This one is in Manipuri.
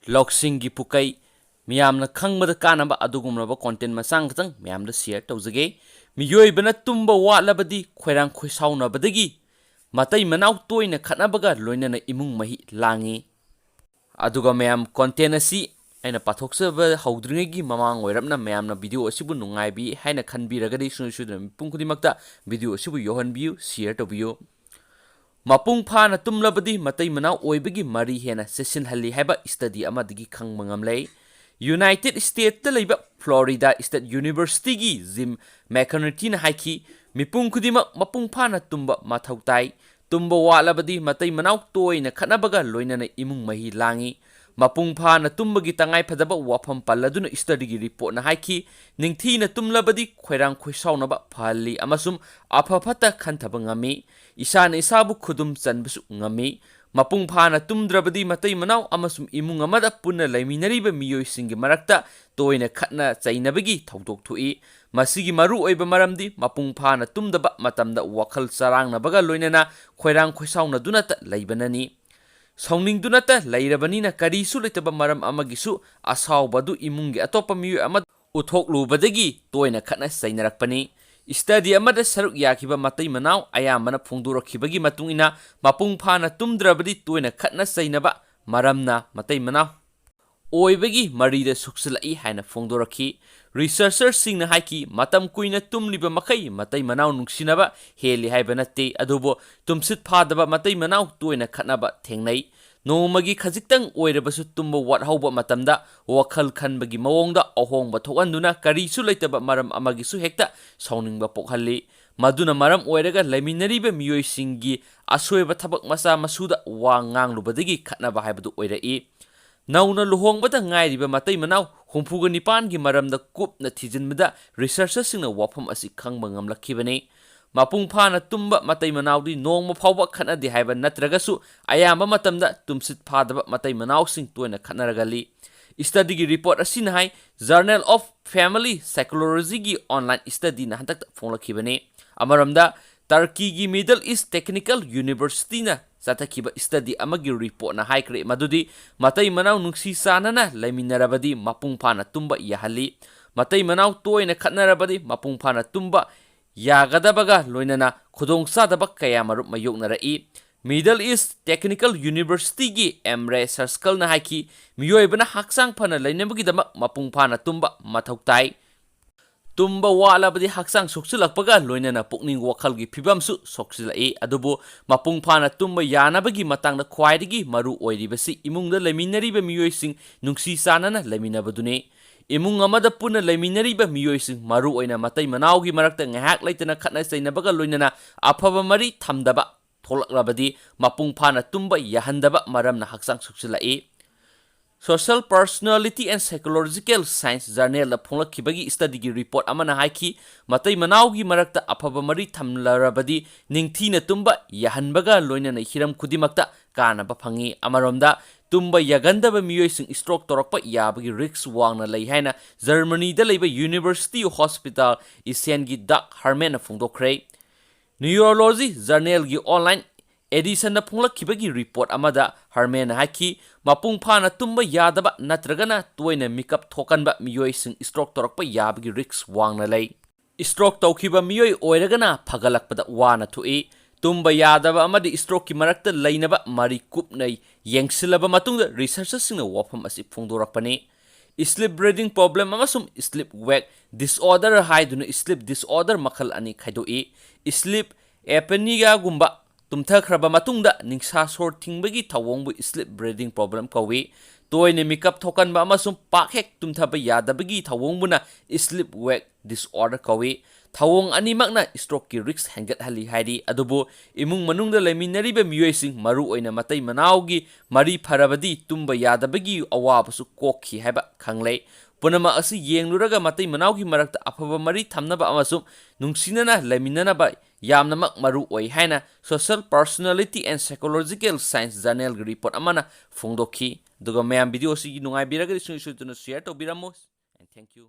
ꯂꯧꯁꯤꯡꯒꯤ ꯄꯨꯀꯩ ꯃꯤꯌꯥꯝꯅ ꯈꯪꯕꯗ ꯀꯥꯟꯅꯕ ꯑꯗꯨꯒꯨꯝꯂꯕ ꯀꯣꯟꯇꯦꯟ ꯃꯆꯥ ꯈꯛꯇꯪ ꯃꯌꯥꯝꯗ ꯁꯤꯌꯔ ꯇꯧꯖꯒꯦ ꯃꯤꯑꯣꯏꯕꯅ ꯇꯨꯝꯕ ꯋꯥꯠꯂꯕꯗꯤ ꯈꯣꯏꯔꯥꯡ ꯈꯣꯏꯁꯥꯎꯅꯕꯗꯒꯤ ꯃꯇꯩ ꯃꯅꯥꯎ ꯇꯣꯏꯅ ꯈꯠꯅꯕꯒ ꯂꯣꯏꯅꯅ ꯏꯃꯨꯡ ꯃꯍꯤ ꯂꯥꯡꯉꯤ ꯑꯗꯨꯒ ꯃꯌꯥꯝ ꯀꯣꯟꯇꯦꯟ ꯑꯁꯤ ꯑꯩꯅ ꯄꯥꯊꯣꯛꯆꯕ ꯍꯧꯗ꯭ꯔꯤꯉꯩꯒꯤ ꯃꯃꯥꯡ ꯑꯣꯏꯔꯞꯅ ꯃꯌꯥꯝꯅ ꯚꯤꯗꯤꯑꯣ ꯑꯁꯤꯕꯨ ꯅꯨꯡꯉꯥꯏꯕꯤ ꯍꯥꯏꯅ ꯈꯟꯕꯤꯔꯒꯗꯤ ꯁꯨꯡꯁꯣꯏꯗꯅ ꯃꯤꯄꯨꯝ ꯈꯨꯗꯤꯡꯃꯛꯇ ꯚꯤꯗꯤꯑꯣ ꯑꯁꯤꯕꯨ ꯌꯧꯍꯟꯕꯤꯌꯨ ꯁꯤꯌꯔ ꯇꯧꯕꯤꯌꯨ ꯃꯄꯨꯡ ꯐꯥꯅ ꯇꯨꯝꯂꯕꯗꯤ ꯃꯇꯩ ꯃꯅꯥꯎ ꯑꯣꯏꯕꯒꯤ ꯃꯔꯤ ꯍꯦꯟꯅ ꯆꯦꯠꯁꯤꯜꯍꯜꯂꯤ ꯍꯥꯏꯕ ꯁ꯭ꯇꯗꯤ ꯑꯃꯗꯒꯤ ꯈꯪꯕ ꯉꯝꯂꯦ ꯌꯨꯅꯥꯏꯇꯦꯗ ꯁ꯭ꯇꯦꯠꯁꯇ ꯂꯩꯕ ꯐ꯭ꯂꯣꯔꯤꯗꯥ ꯁ꯭ꯇꯦꯠ ꯌꯨꯅꯤꯚꯔꯁꯤꯇꯤꯒꯤ ꯖꯤꯝ ꯃꯦꯀꯅꯔꯇꯤꯅ ꯍꯥꯏꯈꯤ ꯃꯤꯄꯨꯝ ꯈꯨꯗꯤꯡꯃꯛ ꯃꯄꯨꯡ ꯐꯥꯅ ꯇꯨꯝꯕ ꯃꯊꯧ ꯇꯥꯏ ꯇꯨꯝꯕ ꯋꯥꯠꯂꯕꯗꯤ ꯃꯇꯩ ꯃꯅꯥꯎ ꯇꯣꯏꯅ ꯈꯠꯅꯕꯒ ꯂꯣꯏꯅꯅ ꯏꯃꯨꯡ ꯃꯍꯤ ꯂꯥꯡꯉꯤ ꯃꯄꯨꯡ ꯐꯥꯅ ꯇꯨꯝꯕꯒꯤ ꯇꯉꯥꯏꯐꯗꯕ ꯋꯥꯐꯝ ꯄꯜꯂꯗꯨꯅ ꯁ꯭ꯇꯗꯤꯒꯤ ꯔꯤꯄꯣꯔꯠꯅ ꯍꯥꯏꯈꯤ ꯅꯤꯡꯊꯤꯅ ꯇꯨꯝꯂꯕꯗꯤ ꯈꯣꯏꯔꯥꯡ ꯈꯣꯏꯁꯥꯎꯅꯕ ꯐꯍꯜꯂꯤ ꯑꯃꯁꯨꯡ ꯑꯐ ꯐꯠꯇ ꯈꯟꯊꯕ ꯉꯝꯃꯤ ꯏꯁꯥꯅ ꯏꯁꯥꯕꯨ ꯈꯨꯗꯨꯝ ꯆꯟꯕꯁꯨ ꯉꯝꯃꯤ ꯃꯄꯨꯡ ꯐꯥꯅ ꯇꯨꯝꯗ꯭ꯔꯕꯗꯤ ꯃꯇꯩ ꯃꯅꯥꯎ ꯑꯃꯁꯨꯡ ꯏꯃꯨꯡ ꯑꯃꯗ ꯄꯨꯟꯅ ꯂꯩꯃꯤꯟꯅꯔꯤꯕ ꯃꯤꯑꯣꯏꯁꯤꯡꯒꯤ ꯃꯔꯛꯇ ꯇꯣꯏꯅ ꯈꯠꯅ ꯆꯩꯅꯕꯒꯤ ꯊꯧꯗꯣꯛ ꯊꯣꯛꯏ ꯃꯁꯤꯒꯤ ꯃꯔꯨꯑꯣꯏꯕ ꯃꯔꯝꯗꯤ ꯃꯄꯨꯡ ꯐꯥꯅ ꯇꯨꯝꯗꯕ ꯃꯇꯝꯗ ꯋꯥꯈꯜ ꯆꯔꯥꯡꯅꯕꯒ ꯂꯣꯏꯅꯅ ꯈꯣꯏꯔꯥꯡ ꯈꯣꯏꯁꯥꯎꯅꯗꯨꯅꯇ ꯂꯩꯕꯅꯅꯤ ꯁꯥꯎꯅꯤꯡꯗꯨꯅꯇ ꯂꯩꯔꯕꯅꯤꯅ ꯀꯔꯤꯁꯨ ꯂꯩꯇꯕ ꯃꯔꯝ ꯑꯃꯒꯤꯁꯨ ꯑꯁꯥꯎꯕ ꯑꯗꯨ ꯏꯃꯨꯡꯒꯤ ꯑꯇꯣꯞꯄ ꯃꯤꯑꯣꯏ ꯑꯃꯗ ꯎꯠꯊꯣꯛꯂꯨꯕꯗꯒꯤ ꯇꯣꯏꯅ ꯈꯠꯅ ꯆꯩꯅꯔꯛꯄꯅꯤ ꯁ꯭ꯇꯗꯤ ꯑꯃꯗ ꯁꯔꯨꯛ ꯌꯥꯈꯤꯕ ꯃꯇꯩ ꯃꯅꯥꯎ ꯑꯌꯥꯝꯕꯅ ꯐꯣꯡꯗꯣꯔꯛꯈꯤꯕꯒꯤ ꯃꯇꯨꯡꯏꯟꯅ ꯃꯄꯨꯡ ꯐꯥꯅ ꯇꯨꯝꯗ꯭ꯔꯕꯗꯤ ꯇꯣꯏꯅ ꯈꯠꯅ ꯆꯩꯅꯕ ꯃꯔꯝꯅ ꯃꯇꯩ ꯃꯅꯥꯎ ꯑꯣꯏꯕꯒꯤ ꯃꯔꯤꯗ ꯁꯣꯛꯆꯤꯜꯂꯛꯏ ꯍꯥꯏꯅ ꯐꯣꯡꯗꯣꯔꯛꯈꯤ ꯔꯤꯁꯔꯆꯔꯁꯤꯡꯅ ꯍꯥꯏꯈꯤ ꯃꯇꯝ ꯀꯨꯏꯅ ꯇꯨꯝꯂꯤꯕ ꯃꯈꯩ ꯃꯇꯩ ꯃꯅꯥꯎ ꯅꯨꯡꯁꯤꯅꯕ ꯍꯦꯜꯂꯤ ꯍꯥꯏꯕ ꯅꯠꯇꯦ ꯑꯗꯨꯕꯨ ꯇꯨꯝꯁꯤꯠ ꯐꯥꯗꯕ ꯃꯇꯩ ꯃꯅꯥꯎ ꯇꯣꯏꯅ ꯈꯠꯅꯕ ꯊꯦꯡꯅꯩ ꯅꯣꯡꯃꯒꯤ ꯈꯖꯤꯛꯇꯪ ꯑꯣꯏꯔꯕꯁꯨ ꯇꯨꯝꯕ ꯋꯥꯠꯍꯧꯕ ꯃꯇꯝꯗ ꯋꯥꯈꯜ ꯈꯟꯕꯒꯤ ꯃꯑꯣꯡꯗ ꯑꯍꯣꯡꯕ ꯊꯣꯛꯍꯟꯗꯨꯅ ꯀꯔꯤꯁꯨ ꯂꯩꯇꯕ ꯃꯔꯝ ꯑꯃꯒꯤꯁꯨ ꯍꯦꯛꯇ ꯁꯥꯎꯅꯤꯡꯕ ꯄꯣꯛꯍꯜꯂꯤ ꯃꯗꯨꯅ ꯃꯔꯝ ꯑꯣꯏꯔꯒ ꯂꯩꯃꯤꯟꯅꯔꯤꯕ ꯃꯤꯑꯣꯏꯁꯤꯡꯒꯤ ꯑꯁꯣꯏꯕ ꯊꯕꯛ ꯃꯆꯥ ꯃꯁꯨꯗ ꯋꯥ ꯉꯥꯡꯂꯨꯕꯗꯒꯤ ꯈꯠꯅꯕ ꯍꯥꯏꯕꯗꯨ ꯑꯣꯏꯔꯛꯏ ꯅꯧꯅ ꯂꯨꯍꯣꯡꯕꯗ ꯉꯥꯏꯔꯤꯕ ꯃꯇꯩ ꯃꯅꯥꯎ 69ꯒꯤ ꯃꯔꯝꯗ ꯀꯨꯞꯅ ꯊꯤꯖꯤꯟꯕꯗ ꯔꯤꯁꯔꯆꯔꯁꯤꯡꯅ ꯋꯥꯐꯝ ꯑꯁꯤ ꯈꯪꯕ ꯉꯝꯂꯛꯈꯤꯕꯅꯤ ꯃꯄꯨꯡ ꯐꯥꯅ ꯇꯨꯝꯕ ꯃꯇꯩ ꯃꯅꯥꯎꯗꯤ ꯅꯣꯡꯃ ꯐꯥꯎꯕ ꯈꯠꯅꯗꯦ ꯍꯥꯏꯕ ꯅꯠꯇ꯭ꯔꯒꯁꯨ ꯑꯌꯥꯝꯕ ꯃꯇꯝꯗ ꯇꯨꯝꯁꯤꯠ ꯐꯥꯗꯕ ꯃꯇꯩ ꯃꯅꯥꯎꯁꯤꯡ ꯇꯣꯏꯅ ꯈꯠꯅꯔꯒꯜꯂꯤ ꯁ꯭ꯇꯗꯤꯒꯤ ꯔꯤꯄꯣꯔꯠ ꯑꯁꯤꯅ ꯍꯥꯏ ꯖꯔꯅꯦꯜ ꯑꯣꯐ ꯐꯦꯃꯤꯂꯤ ꯁꯥꯏꯀꯣꯂꯣꯖꯤꯒꯤ ꯑꯣꯟꯂꯥꯏꯟ ꯁ꯭ꯇꯗꯤꯅ ꯍꯟꯗꯛꯇ ꯐꯣꯡꯂꯛꯈꯤꯕꯅꯤ ꯑꯃꯔꯣꯝꯗ ꯇꯔꯀꯤꯒꯤ ꯃꯤꯗꯜ ꯏꯁ ꯇꯦꯛꯅꯤꯀꯦꯜ ꯌꯨꯅꯤꯚꯔꯁꯤꯇꯤꯅ ꯆꯠꯊꯈꯤꯕ ꯁ꯭ꯇꯗꯤ ꯑꯃꯒꯤ ꯔꯤꯄꯣꯔꯠꯅ ꯍꯥꯏꯈ꯭ꯔꯦ ꯃꯗꯨꯗꯤ ꯃꯇꯩ ꯃꯅꯥꯎ ꯅꯨꯡꯁꯤ ꯆꯥꯟꯅꯅ ꯂꯩꯃꯤꯟꯅꯔꯕꯗꯤ ꯃꯄꯨꯡ ꯐꯥꯅ ꯇꯨꯝꯕ ꯌꯥꯍꯜꯂꯤ ꯃꯇꯩ ꯃꯅꯥꯎ ꯇꯣꯏꯅ ꯈꯠꯅꯔꯕꯗꯤ ꯃꯄꯨꯡ ꯐꯥꯅ ꯇꯨꯝꯕ ꯌꯥꯒꯗꯕꯒ ꯂꯣꯏꯅꯅ ꯈꯨꯗꯣꯡꯆꯥꯗꯕ ꯀꯌꯥꯃꯔꯨꯝ ꯃꯥꯌꯣꯛꯅꯔꯛꯏ ꯃꯤꯗꯜ ꯏꯁ ꯇꯦꯛꯅꯤꯀꯦꯜ ꯌꯨꯅꯤꯚꯔꯁꯤꯇꯤꯒꯤ ꯑꯦꯝꯔꯦ ꯁꯔꯁꯀꯜꯅ ꯍꯥꯏꯈꯤ ꯃꯤꯑꯣꯏꯕꯅ ꯍꯛꯆꯥꯡ ꯐꯅ ꯂꯩꯅꯕꯒꯤꯗꯃꯛ ꯃꯄꯨꯡ ꯐꯥꯅ ꯇꯨꯝꯕ ꯃꯊꯧ ꯇꯥꯏ ꯇꯨꯝꯕ ꯋꯥꯠꯂꯕꯗꯤ ꯍꯛꯆꯥꯡ ꯁꯣꯛꯆꯤꯜꯂꯛꯄꯒ ꯂꯣꯏꯅꯅ ꯄꯨꯛꯅꯤꯡ ꯋꯥꯈꯜꯒꯤ ꯐꯤꯕꯝꯁꯨ ꯁꯣꯛꯆꯤꯜꯂꯛꯏ ꯑꯗꯨꯕꯨ ꯃꯄꯨꯡ ꯐꯥꯅ ꯇꯨꯝꯕ ꯌꯥꯅꯕꯒꯤ ꯃꯇꯥꯡꯗ ꯈ꯭ꯋꯥꯏꯗꯒꯤ ꯃꯔꯨ ꯑꯣꯏꯔꯤꯕꯁꯤ ꯏꯃꯨꯡꯗ ꯂꯩꯃꯤꯟꯅꯔꯤꯕ ꯃꯤꯑꯣꯏꯁꯤꯡ ꯅꯨꯡꯁꯤ ꯆꯥꯟꯅꯅ ꯂꯩꯃꯤꯟꯅꯕꯗꯨꯅꯤ ꯏꯃꯨꯡ ꯑꯃꯗ ꯄꯨꯟꯅ ꯂꯩꯃꯤꯟꯅꯔꯤꯕ ꯃꯤꯑꯣꯏꯁꯤꯡ ꯃꯔꯨꯑꯣꯏꯅ ꯃꯇꯩ ꯃꯅꯥꯎꯒꯤ ꯃꯔꯛꯇ ꯉꯥꯏꯍꯥꯛ ꯂꯩꯇꯅ ꯈꯠꯅ ꯆꯩꯅꯕꯒ ꯂꯣꯏꯅꯅ ꯑꯐꯕ ꯃꯔꯤ ꯊꯝꯗꯕ ꯊꯣꯛꯂꯛꯂꯕꯗꯤ ꯃꯄꯨꯡ ꯐꯥꯅ ꯇꯨꯝꯕ ꯌꯥꯍꯟꯗꯕ ꯃꯔꯝꯅ ꯍꯛꯆꯥꯡ ꯁꯣꯛꯆꯤꯜꯂꯛꯏ social personality and psychological science ꯖꯔꯅꯦꯜꯗ ꯐꯣꯡꯂꯛꯈꯤꯕꯒꯤ ꯁ꯭ꯇꯗꯤꯒꯤ ꯔꯤꯄꯣꯔꯠ ꯑꯃꯅ ꯍꯥꯏꯈꯤ ꯃꯇꯩ ꯃꯅꯥꯎꯒꯤ ꯃꯔꯛꯇ ꯑꯐꯕ ꯃꯔꯤ ꯊꯝꯂꯔꯕꯗꯤ ꯅꯤꯡꯊꯤꯅ ꯇꯨꯝꯕ ꯌꯥꯍꯟꯕꯒ ꯂꯣꯏꯅꯅ ꯍꯤꯔꯝ ꯈꯨꯗꯤꯡꯃꯛꯇ ꯀꯥꯟꯅꯕ ꯐꯪꯏ ꯑꯃꯔꯣꯝꯗ ꯇꯨꯝꯕ ꯌꯥꯒꯟꯗꯕ ꯃꯤꯑꯣꯏꯁꯤꯡ ꯁ꯭ꯇ꯭ꯔꯣꯛ ꯇꯧꯔꯛꯄ ꯌꯥꯕꯒꯤ ꯔꯤꯛꯁ ꯋꯥꯡꯅ ꯂꯩ ꯍꯥꯏꯅ ꯖꯔꯃꯅꯤꯗ ꯂꯩꯕ ꯌꯨꯅꯤꯚꯔꯁꯤꯇꯤ ꯍꯣꯁꯄꯤꯇꯥꯜ ꯏꯁꯦꯟꯒꯤ ꯗꯥꯛ ꯍꯥꯔꯃꯦꯟꯅ ꯐꯣꯡꯗꯣꯛꯈ꯭ꯔꯦ ꯅ꯭ꯌꯨꯔꯣꯂꯣꯖꯤ ꯖꯔꯅꯦꯜꯒꯤ ꯑꯣꯟꯂꯥꯏꯟ ꯑꯦꯗꯤꯁꯟꯗ ꯐꯣꯡꯂꯛꯈꯤꯕꯒꯤ ꯔꯤꯄꯣꯔꯠ ꯑꯃꯗ ꯍꯥꯔꯃꯦꯟꯅ ꯍꯥꯏꯈꯤ ꯃꯄꯨꯡ ꯐꯥꯅ ꯇꯨꯝꯕ ꯌꯥꯗꯕ ꯅꯠꯇ꯭ꯔꯒꯅ ꯇꯣꯏꯅ ꯃꯤꯀꯞ ꯊꯣꯛꯀꯟꯕ ꯃꯤꯑꯣꯏꯁꯤꯡ ꯁ꯭ꯇ꯭ꯔꯣꯛ ꯇꯧꯔꯛꯄ ꯌꯥꯕꯒꯤ ꯔꯤꯛꯁ ꯋꯥꯡꯅ ꯂꯩ ꯁ꯭ꯇ꯭ꯔꯣꯛ ꯇꯧꯈꯤꯕ ꯃꯤꯑꯣꯏ ꯑꯣꯏꯔꯒꯅ ꯐꯒꯠꯂꯛꯄꯗ ꯋꯥꯅ ꯊꯣꯛꯏ ꯇꯨꯝꯕ ꯌꯥꯗꯕ ꯑꯃꯗꯤ ꯁ꯭ꯇ꯭ꯔꯣꯛꯀꯤ ꯃꯔꯛꯇ ꯂꯩꯅꯕ ꯃꯔꯤ ꯀꯨꯞꯅ ꯌꯦꯡꯁꯤꯜꯂꯕ ꯃꯇꯨꯡꯗ ꯔꯤꯁꯔꯆꯔꯁꯤꯡꯅ ꯋꯥꯐꯝ ꯑꯁꯤ ꯐꯣꯡꯗꯣꯔꯛꯄꯅꯤ ꯁ꯭ꯂꯤꯞ ꯕ꯭ꯔꯤꯗꯤꯡ ꯄ꯭ꯔꯣꯕ꯭ꯂꯦꯝ ꯑꯃꯁꯨꯡ ꯁ꯭ꯂꯤꯞ ꯋꯦꯛ ꯗꯤꯁꯑꯣꯔꯗꯔ ꯍꯥꯏꯗꯨꯅ ꯁ꯭ꯂꯤꯞ ꯗꯤꯁꯑꯣꯔꯗꯔ ꯃꯈꯜ ꯑꯅꯤ ꯈꯥꯏꯗꯣꯛꯏ ꯁ꯭ꯂꯤꯞ ꯑꯦꯄꯅꯤꯌꯥꯒꯨꯝꯕ ꯇꯨꯝꯊꯈ꯭ꯔꯕ ꯃꯇꯨꯡꯗ ꯅꯤꯡꯁꯥ ꯁꯣꯔ ꯊꯤꯡꯕꯒꯤ ꯊꯧꯑꯣꯡꯕꯨ ꯁ꯭ꯂꯤꯞ ꯕ꯭ꯔꯤꯗꯤꯡ ꯄ꯭ꯔꯣꯕ꯭ꯂꯦꯝ ꯀꯧꯏ ꯇꯣꯏꯅ ꯃꯤꯀꯞ ꯊꯣꯛꯀꯟꯕ ꯑꯃꯁꯨꯡ ꯄꯥꯛ ꯍꯦꯛ ꯇꯨꯝꯊꯕ ꯌꯥꯗꯕꯒꯤ ꯊꯧꯑꯣꯡꯕꯨꯅ ꯁ꯭ꯂꯤꯞ ꯋꯦꯛ ꯗꯤꯁꯑꯣꯔꯗꯔ ꯀꯧꯏ ꯊꯧꯑꯣꯡ ꯑꯅꯤꯃꯛꯅ ꯁ꯭ꯇ꯭ꯔꯣꯛꯀꯤ ꯔꯤꯛꯁ ꯍꯦꯟꯒꯠꯍꯜꯂꯤ ꯍꯥꯏꯔꯤ ꯑꯗꯨꯕꯨ ꯏꯃꯨꯡ ꯃꯅꯨꯡꯗ ꯂꯩꯃꯤꯟꯅꯔꯤꯕ ꯃꯤꯑꯣꯏꯁꯤꯡ ꯃꯔꯨꯑꯣꯏꯅ ꯃꯇꯩ ꯃꯅꯥꯎꯒꯤ ꯃꯔꯤ ꯐꯔꯕꯗꯤ ꯇꯨꯝꯕ ꯌꯥꯗꯕꯒꯤ ꯑꯋꯥꯕꯁꯨ ꯀꯣꯛꯈꯤ ꯍꯥꯏꯕ ꯈꯪꯂꯦ ꯄꯨꯝꯅꯃꯛ ꯑꯁꯤ ꯌꯦꯡꯂꯨꯔꯒ ꯃꯇꯩ ꯃꯅꯥꯎꯒꯤ ꯃꯔꯛꯇ ꯑꯐꯕ ꯃꯔꯤ ꯊꯝꯅꯕ ꯑꯃꯁꯨꯡ ꯅꯨꯡꯁꯤꯅꯅ ꯂꯩꯃꯤꯟꯅꯅꯕ ꯌꯥꯝꯅꯃꯛ ꯃꯔꯨ ꯑꯣꯏ ꯍꯥꯏꯅ social personality and psychological science ꯖꯔꯅꯦꯜꯒꯤ ꯔꯤꯄꯣꯔꯠ ꯑꯃꯅ ꯐꯣꯡꯗꯣꯛꯈꯤ ꯑꯗꯨꯒ ꯃꯌꯥꯝ ꯚꯤꯗꯤꯑꯣ ꯑꯁꯤꯒꯤ ꯅꯨꯡꯉꯥꯏꯕꯤꯔꯒꯗꯤ ꯁꯣꯏꯗꯅ ꯁꯤꯌꯔ ꯇꯧꯕꯤꯔꯝꯃꯨ ꯊꯦꯡꯛ ꯌꯨ